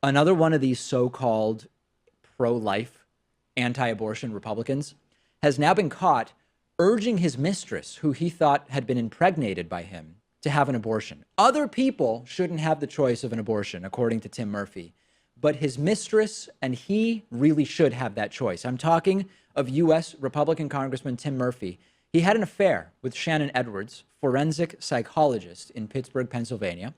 Another one of these so-called pro-life, anti-abortion Republicans has now been caught urging his mistress, who he thought had been impregnated by him, to have an abortion. Other people shouldn't have the choice of an abortion, according to Tim Murphy, but his mistress and he really should have that choice. I'm talking of U.S. Republican Congressman Tim Murphy. He had an affair with Shannon Edwards, forensic psychologist in Pittsburgh, Pennsylvania.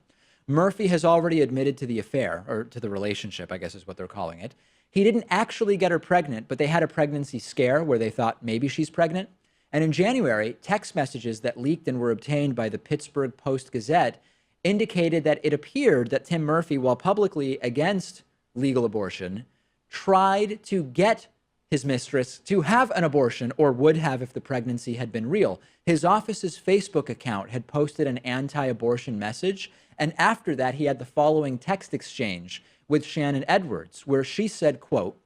Murphy has already admitted to the affair, or to the relationship, I guess is what they're calling it. He didn't actually get her pregnant, but they had a pregnancy scare where they thought maybe she's pregnant. And in January, text messages that leaked and were obtained by the Pittsburgh Post-Gazette indicated that it appeared that Tim Murphy, while publicly against legal abortion, tried to get his mistress to have an abortion, or would have if the pregnancy had been real. His office's Facebook account had posted an anti-abortion message, and after that, he had the following text exchange with Shannon Edwards, where she said, quote,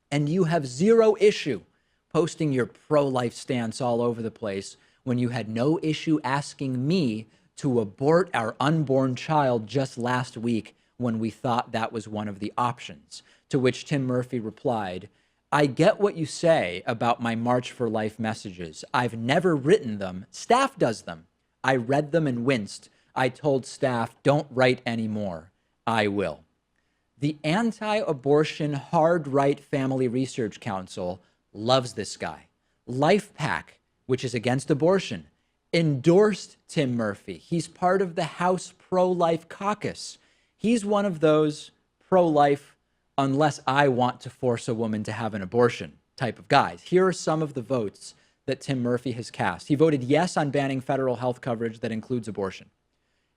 "And you have zero issue posting your pro-life stance all over the place when you had no issue asking me to abort our unborn child just last week when we thought that was one of the options." To which Tim Murphy replied, "I get what you say about my March for Life messages. I've never written them. Staff does them. I read them and winced. I told staff, don't write anymore. I will." The anti-abortion hard right Family Research Council loves this guy. LifePAC, which is against abortion, endorsed Tim Murphy. He's part of the House Pro-Life Caucus. He's one of those pro-life, unless I want to force a woman to have an abortion type of guys. Here are some of the votes that Tim Murphy has cast. He voted yes on banning federal health coverage that includes abortion.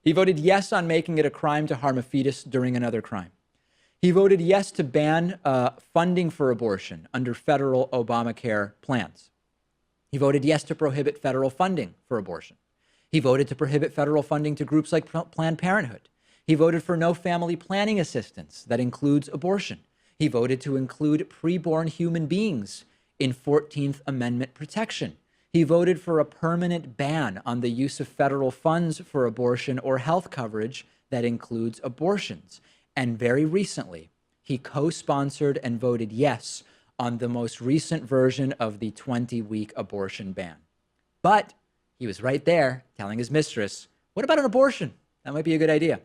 He voted yes on making it a crime to harm a fetus during another crime. He voted yes to ban funding for abortion under federal Obamacare plans. He voted yes to prohibit federal funding for abortion. He voted to prohibit federal funding to groups like Planned Parenthood. He voted for no family planning assistance that includes abortion. He voted to include preborn human beings in 14th Amendment protection. He voted for a permanent ban on the use of federal funds for abortion or health coverage that includes abortions. And very recently, he co-sponsored and voted yes on the most recent version of the 20-week abortion ban. But he was right there telling his mistress, what about an abortion? That might be a good idea.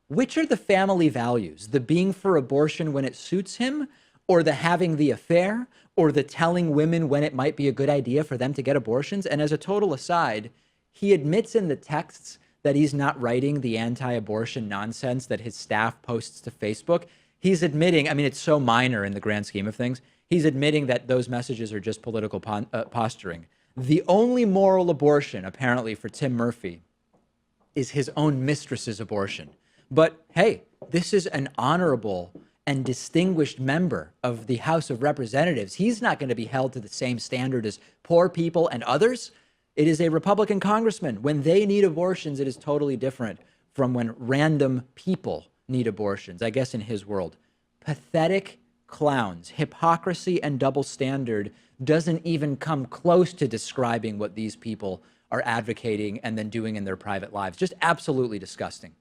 Which are the family values? The being for abortion when it suits him, or the having the affair, or the telling women when it might be a good idea for them to get abortions? And as a total aside, he admits in the texts that he's not writing the anti-abortion nonsense that his staff posts to Facebook. He's admitting, I mean, it's so minor in the grand scheme of things, he's admitting that those messages are just political posturing. The only moral abortion, apparently, for Tim Murphy is his own mistress's abortion. But hey, this is an honorable and distinguished member of the House of Representatives. He's not going to be held to the same standard as poor people and others. It is a Republican congressman. When they need abortions, it is totally different from when random people need abortions, I guess in his world. Pathetic clowns. Hypocrisy and double standard doesn't even come close to describing what these people are advocating and then doing in their private lives. Just absolutely disgusting.